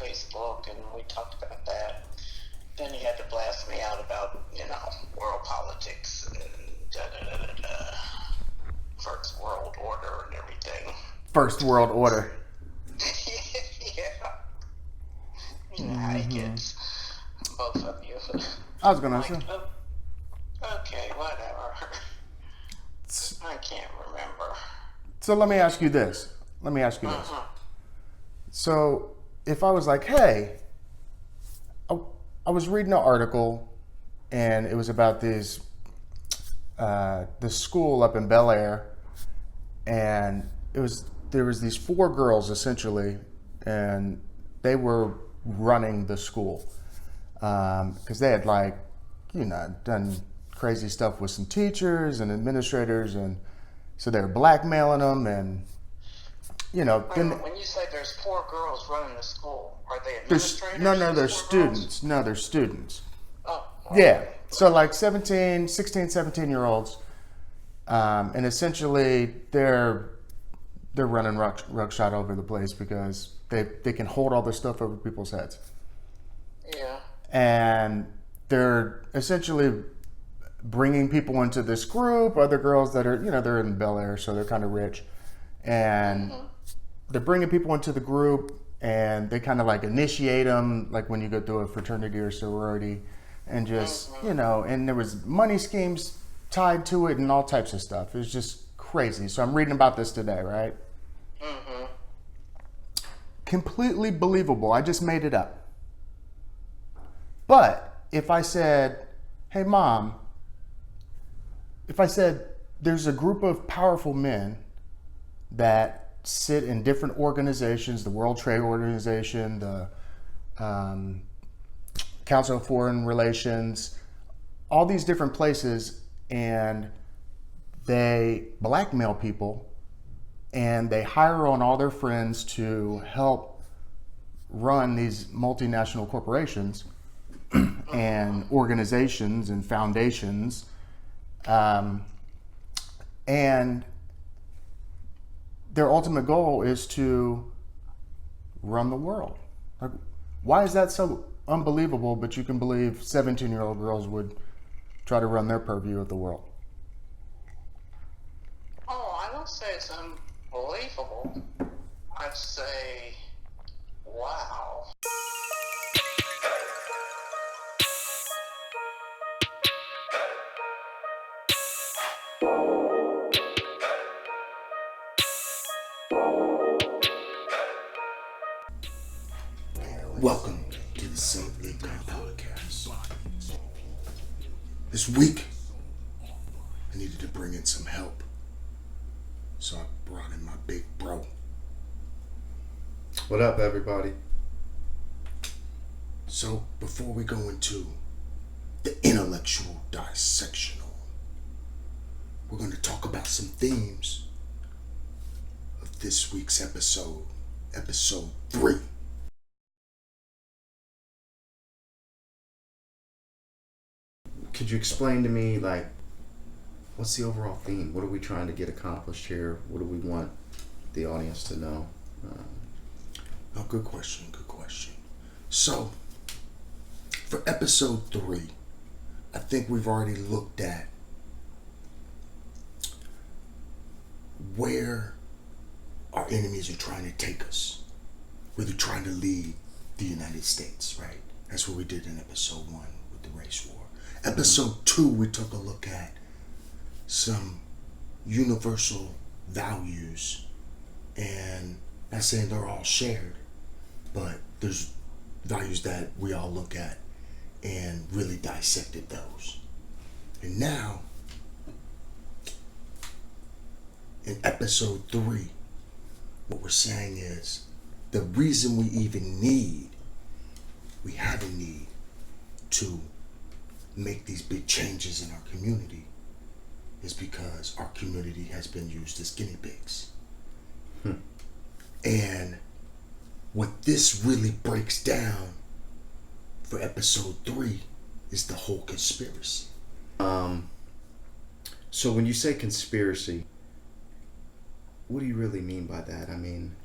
Facebook, and we talked about that. Then he had to blast me out about, world politics and First World Order and everything. First World Order. Yeah. You know how he gets, both of you. I was gonna say. Oh, okay, whatever. I can't remember. So let me ask you this. Uh-huh. So if I was like, hey, I was reading an article, and it was about this school up in Bel Air, and there was these 4 girls essentially, and they were running the school because they had done crazy stuff with some teachers and administrators, and so they were blackmailing them, and When you say there's 4 girls running the school, are they administrators? No, they're students. No, they're students. Oh. Yeah. So like 16, 17 year olds. And essentially they're running ruckshot over the place because they can hold all this stuff over people's heads. Yeah. And they're essentially bringing people into this group, other girls that are, they're in Bel Air, so they're kind of rich. And they're bringing people into the group, and they kind of like initiate them, like when you go through a fraternity or sorority, and just, and there was money schemes tied to it and all types of stuff. It was just crazy. So I'm reading about this today, right? Mm-hmm. Completely believable. I just made it up. But if I said, hey, Mom, if I said there's a group of powerful men that sit in different organizations, the World Trade Organization, the Council of Foreign Relations, all these different places, and they blackmail people, and they hire on all their friends to help run these multinational corporations and organizations and foundations, and their ultimate goal is to run the world. Like, why is that so unbelievable, but you can believe 17-year-old girls would try to run their purview of the world? Oh, I don't say it's unbelievable. I'd say, wow. Welcome to the Simply Done Podcast. This week, I needed to bring in some help, so I brought in my big bro. What up, everybody? So, before we go into the intellectual dissectional, we're going to talk about some themes of this week's episode 3. Could you explain to me, what's the overall theme? What are we trying to get accomplished here? What do we want the audience to know? Oh, good question. So, for episode 3, I think we've already looked at where our enemies are trying to take us, where they're trying to lead the United States, right? That's what we did in episode 1 with the race war. Episode 2, we took a look at some universal values, and not saying they're all shared, but there's values that we all look at and really dissected those. And now, in episode 3, what we're saying is the reason we have a need to make these big changes in our community is because our community has been used as guinea pigs. And what this really breaks down for episode 3 is the whole conspiracy. So when you say conspiracy, what do you really mean by that? I mean,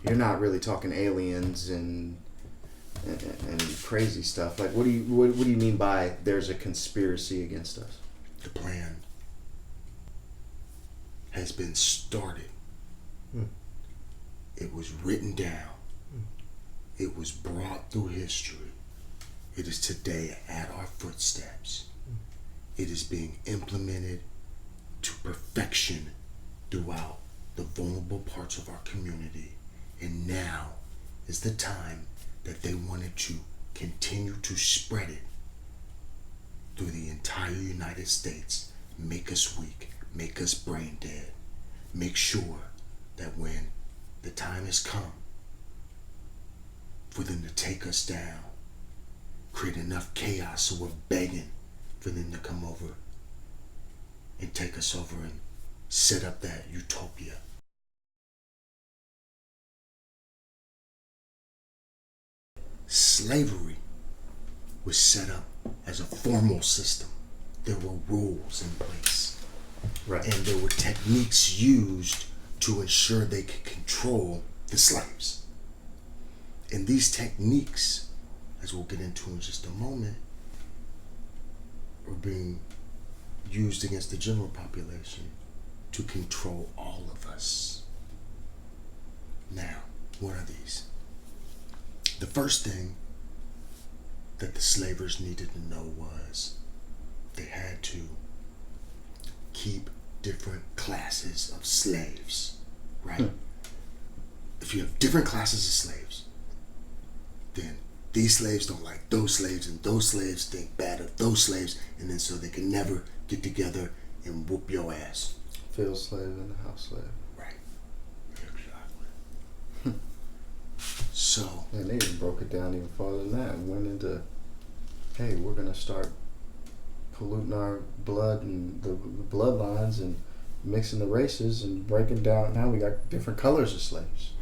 you're not really talking aliens and crazy stuff. Like, what do you mean by there's a conspiracy against us? The plan has been started. It was written down. It was brought through history. It is today at our footsteps. It is being implemented to perfection throughout the vulnerable parts of our community. And now is the time that they wanted to continue to spread it through the entire United States, make us weak, make us brain dead, make sure that when the time has come for them to take us down, create enough chaos so we're begging for them to come over and take us over and set up that utopia. Slavery was set up as a formal system. There were rules in place. Right. And there were techniques used to ensure they could control the slaves. And these techniques, as we'll get into in just a moment, were being used against the general population to control all of us. Now, what are these? The first thing that the slavers needed to know was they had to keep different classes of slaves, right? If you have different classes of slaves, then these slaves don't like those slaves, and those slaves think bad of those slaves, and then so they can never get together and whoop your ass. Field slave and a house slave. Right. Exactly. So. And they even broke it down even farther than that and went into, hey, we're going to start polluting our blood and the bloodlines and mixing the races and breaking down. Now we got different colors of slaves.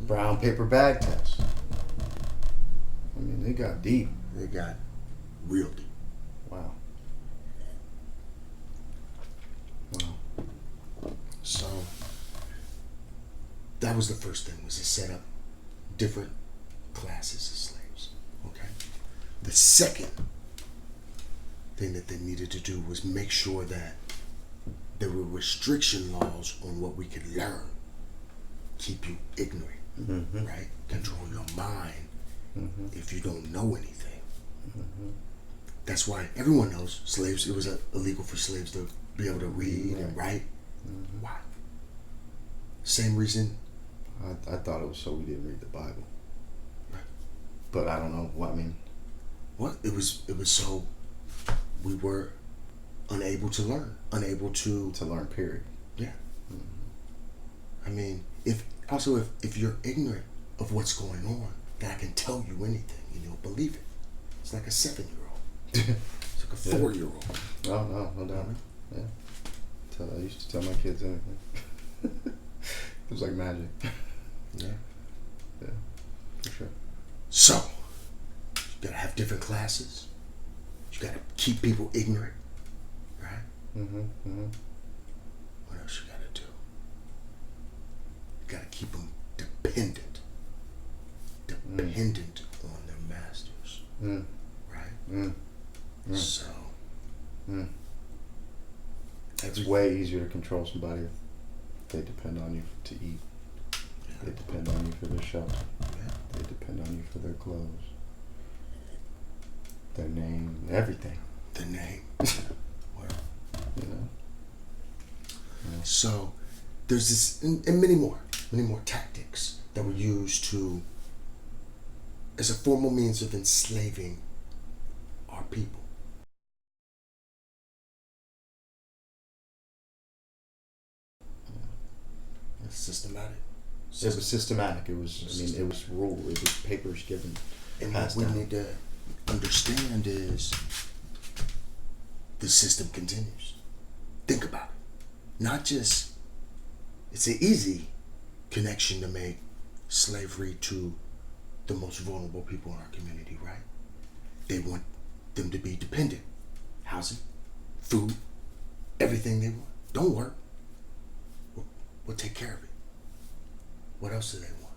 Brown paper bag test. I mean, they got deep. They got real deep. Wow. Wow. So that was the first thing, was to set up different classes of slaves. Okay. The second thing that they needed to do was make sure that there were restriction laws on what we could learn. Keep you ignorant. Mm-hmm. Right? Control your mind if you don't know anything. That's why everyone knows slaves, it was illegal for slaves to be able to read and write. Why? Same reason. I thought it was so we didn't read the Bible. Right. But I don't know what I mean. What? It was so we were unable to learn. Unable to learn, period. Yeah. I mean, if you're ignorant of what's going on, then I can tell you anything and you'll believe it. It's like a 7-year-old. It's like a 4-year-old. Oh, no doubt. Yeah. I used to tell my kids anything. It was like magic. Yeah. Yeah, for sure. So, you gotta have different classes. You gotta keep people ignorant, right? What else you gotta do? You gotta keep them dependent on their masters, right? So, It's way easier to control somebody if they depend on you to eat. They depend on you for their shelter. Yeah. They depend on you for their clothes, their name, everything. The name. Well, You know. so there's this, and many more tactics that were used to, as a formal means of enslaving our people. It's systematic. It was systematic. It was. I mean, it was rule. It was papers given. And what we need to understand is the system continues. Think about it. Not just, it's an easy connection to make slavery to the most vulnerable people in our community, right? They want them to be dependent. Housing, food, everything they want. Don't work. We'll take care of it. What else do they want?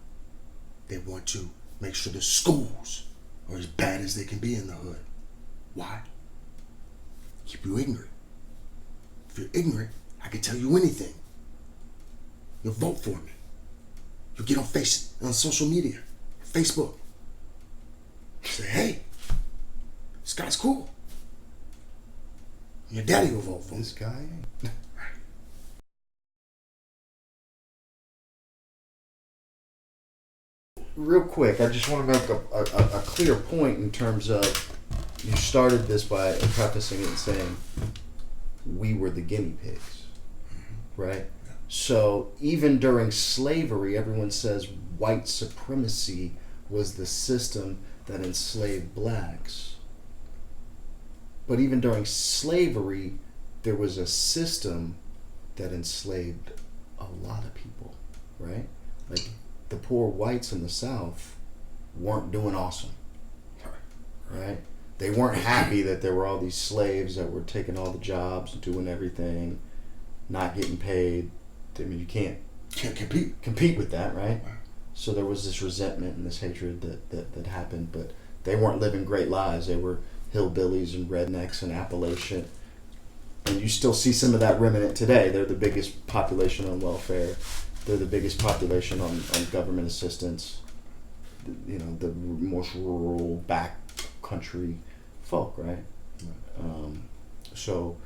They want to make sure the schools are as bad as they can be in the hood. Why? Keep you ignorant. If you're ignorant, I can tell you anything. You'll vote for me. You'll get on social media, Facebook. Say, hey, this guy's cool. Your daddy will vote for This guy ain't. Real quick, I just want to make a clear point in terms of you started this by prefacing it and saying we were the guinea pigs, right? Yeah. So even during slavery, everyone says white supremacy was the system that enslaved blacks. But even during slavery, there was a system that enslaved a lot of people, right? Like the poor whites in the South weren't doing awesome, right? They weren't happy that there were all these slaves that were taking all the jobs, doing everything, not getting paid. I mean, you can't compete with that, right? So there was this resentment and this hatred that happened, but they weren't living great lives. They were hillbillies and rednecks and Appalachian. And you still see some of that remnant today. They're the biggest population on welfare. They're the biggest population on government assistance. You know, the most rural, back country folk, right? So,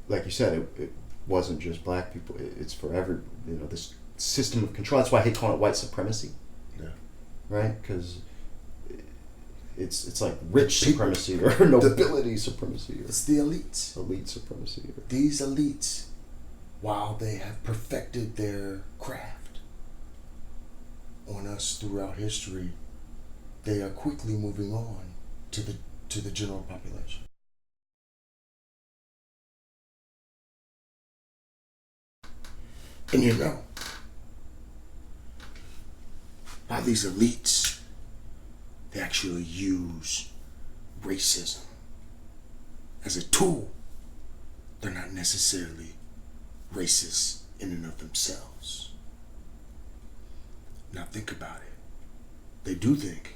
like you said, it wasn't just black people. It's for this system of control. That's why I hate calling it white supremacy. Yeah. Right? Because it's like rich supremacy or nobility supremacy. Or It's the elites. elite supremacy. These elites, while they have perfected their craft on us throughout history, they are quickly moving on to the general population. And you know, a lot of these elites, they actually use racism as a tool. They're not necessarily racist in and of themselves. Now think about it. They do think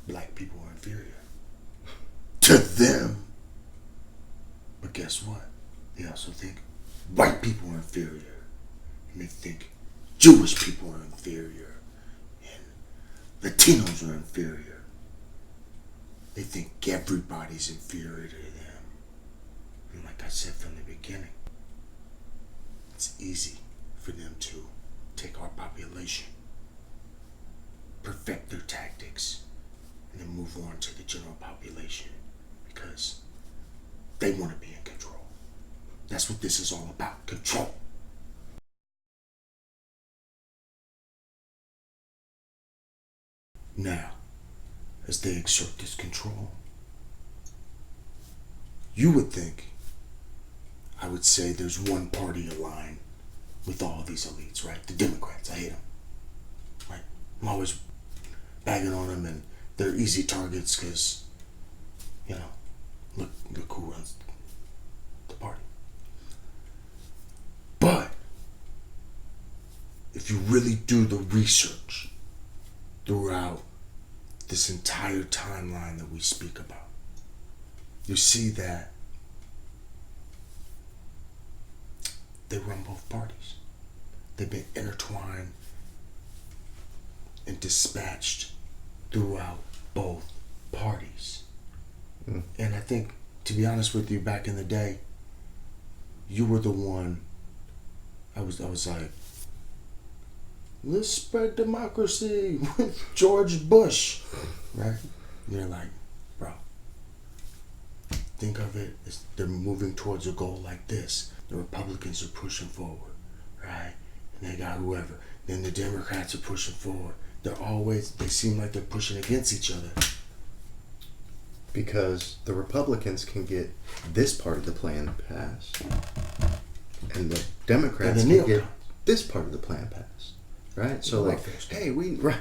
black people are inferior to them. But guess what? They also think white people are inferior. And they think Jewish people are inferior. And Latinos are inferior. They think everybody's inferior to them. And like I said from the beginning, it's easy for them to take our population, perfect their tactics, and then move on to the general population because they want to be in control. That's what this is all about, control. Now, as they exert this control, you would think, I would say there's one party aligned with all these elites, right? The Democrats, I hate them, right? I'm always bagging on them, and they're easy targets because, you know, look who runs the party. But if you really do the research throughout this entire timeline that we speak about, you see that they run both parties. They've been intertwined and dispatched throughout both parties. And I think, to be honest with you, back in the day, you were the one. I was like, let's spread democracy with George Bush, right? And you're like, bro, think of it as they're moving towards a goal like this. The Republicans are pushing forward, right? And they got whoever. Then the Democrats are pushing forward. They seem like they're pushing against each other. Because the Republicans can get this part of the plan passed, and the Democrats And the can get neocons. this part of the plan passed, right? So The like, welfare state. hey, we want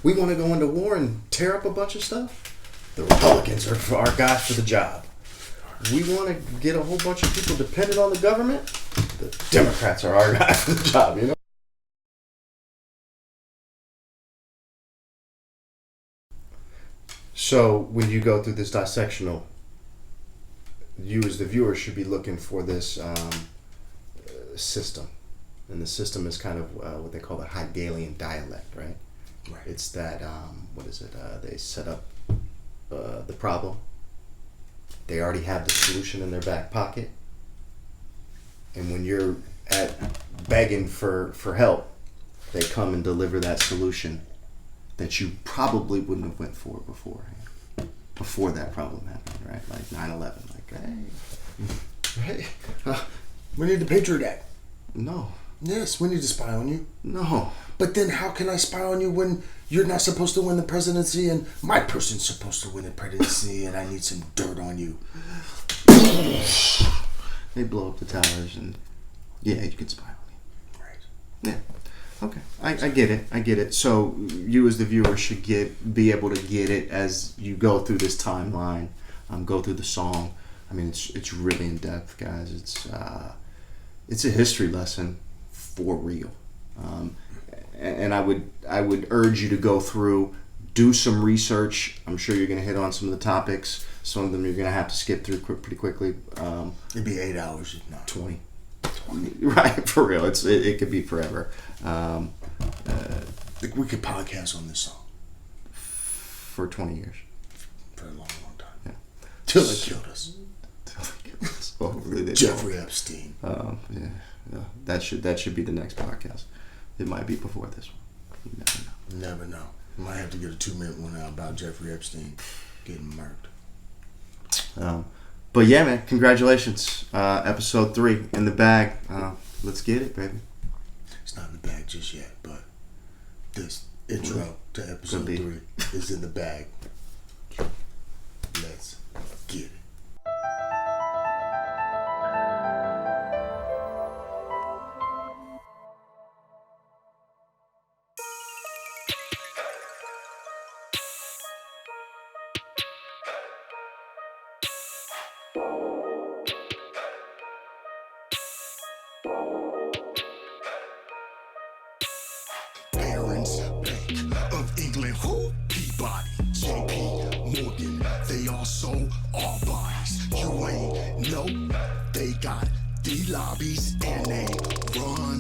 to go into war and tear up a bunch of stuff. The Republicans are our guys for the job. We want to get a whole bunch of people dependent on the government. The Democrats are our guys for the job, you know? So when you go through this dissectional, you as the viewer should be looking for this system. And the system is kind of what they call the Hegelian dialect, right? Right. It's that, they set up the problem. They already have the solution in their back pocket. And when you're begging for help, they come and deliver that solution that you probably wouldn't have went for before that problem happened, right? Like 9/11, like, hey, We need the Patriot Act. no, Yes, we need to spy on you. no. But then how can I spy on you when you're not supposed to win the presidency and my person's supposed to win the presidency and I need some dirt on you? They blow up the towers and, yeah, you can spy on me. Right. Yeah. Okay. I get it. I get it. So you as the viewer should be able to get it as you go through this timeline, go through the song. I mean, it's really in depth, guys. It's a history lesson for real. And I would urge you to go through, do some research. I'm sure you're going to hit on some of the topics. Some of them you're going to have to skip through pretty quickly. It'd be 8 hours, if not 20. Right, for real. It could be forever. we could podcast on this song For 20 years. for a long, long time. Yeah. Till it killed us. Well, hopefully they Jeffrey Epstein. yeah. That should be the next podcast. It might be before this one. You never know. Never know. Might have to get a 2-minute one out about Jeffrey Epstein getting murked. But yeah, man, congratulations. Episode 3 in the bag. Let's get it, baby. It's not in the bag just yet, but this intro to episode Could be. 3 is in the bag. Let's get it. Barons, Bank of England, who? Peabody, JP Morgan, they all sold our bodies. You ain't know they got the lobbies and they run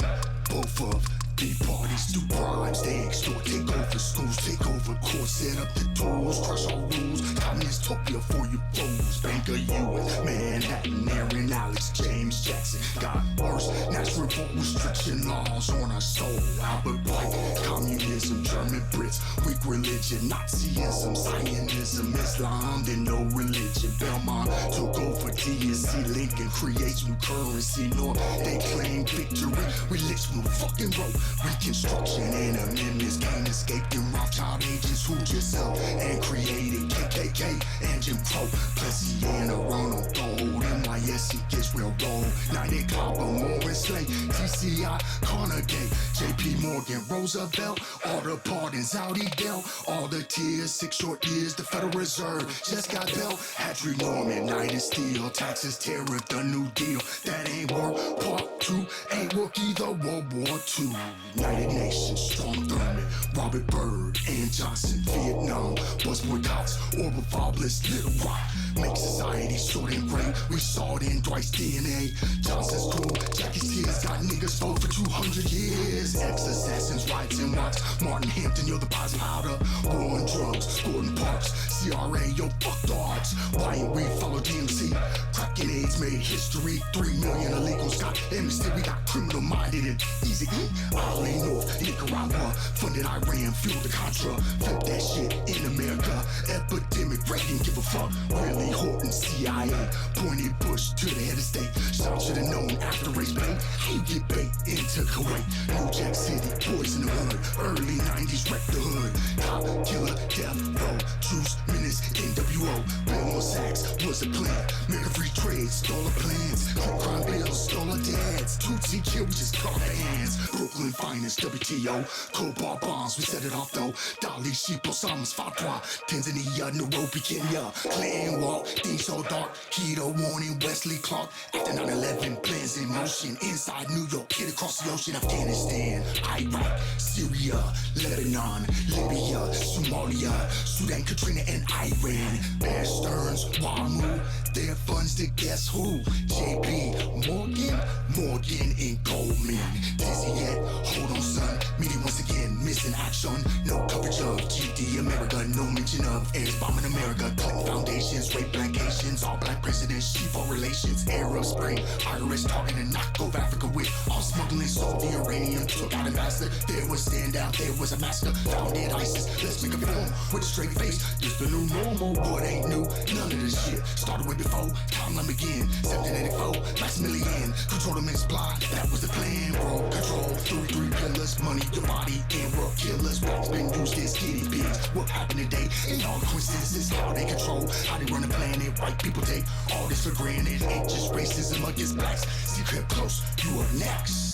both of the parties do bribes. They extort, take over schools, take over courts, set up the tools, crush all rules. Communist utopia for you fools. Bank of U.S., Manhattan, Aaron, Alex, James Jackson. Got worse, natural revolt restriction laws on our soul. Albert Pike, communism, German Brits, weak religion, Nazism, Zionism, Islam, then no religion. Belmont took over DNC, Lincoln creates new currency. North, they claim victory. We lit from the fucking road. Reconstruction and amendments can't escape them Rothschild agents who just up and created KKK and Jim Crow. Plessy and Ronald Gold, NYSC gets railroad. 90 Copper, Morris Slade, TCI, Carnegie, JP Morgan, Roosevelt. All the pardons out he dealt, all the tears, 6 short years. The Federal Reserve just got built. Hatchery Norman, United Steel, taxes, tariff, the New Deal. That ain't work. Part 2 ain't work either. World War II. United Nations, Strong Thurman, Robert Byrd, and Johnson, Vietnam, bus boycotts, Orbital Fabless, Little Rock, make society short and gray. We saw it in Dwight's DNA. Johnson's cool, Jackie's tears got niggas sold for 200 years. Ex-assassins, riots and rocks. Martin Hampton, you're the pies powder. War on drugs, Gordon Parks, CRA, yo, fuck the arts. Why ain't we follow DMC? Crack and AIDS made history. 3 million illegals got amnesty. We got criminal minded and easy. Ollie North, Nicaragua, funded Iran, fueled the Contra. Flip that shit in America. Epidemic, Reagan, give a fuck. Really Horton, CIA, pointed Bush to the head of state. Sean should have known after race bait. How you get bait into Kuwait? New Jack City, boys in the hood. Early 90s, wrecked the hood. Cop, killer, death row, truce, menace, NWO. Bill on Sachs was a plan. Make a free trade, stole our plans. Crime bills, stole our dads. 2 TQ, we just call the hands. Brooklyn finest, WTO. Cold bar bombs, we set it off though. Dali, Shipo, Samas, Fatwa. Tanzania, Nairobi, Kenya. Clean walk, things so dark. Keto warning, Wesley Clark. After 9/11, plans in motion. Inside New York, hit across the ocean. Afghanistan, Iraq, Syria, Lebanon, Libya, Somalia, Sudan, Katrina, and Iran. Bear Stearns, Wamu, their funds to guess who? JP Morgan, and Goldman. Dizzy yet? Hold on, son. Meeting once again, missing action. No coverage of GD America, no mention of heirs bombing America. Clinton foundations, rape black Haitians, all black presidents, She-Folk relations, Arab Spring, IRS talking and knock over Africa with all smuggling, sold the uranium, took out ambassador. There was standout, there was a massacre, founded ISIS. Let's make a film with a straight face. This the new normal, boy, it ain't new. None of this shit started way before. Timeline begin, 1784, Maximilian, control the men supply. That was the plan, bro. Control 3 pillars, money, your body, and world killers. What's been used as guinea pigs. What happened today? And all the coincidences, how they control, how they run the planet. White people take all this for granted. Ain't just racism against blacks. Secret close, you up next.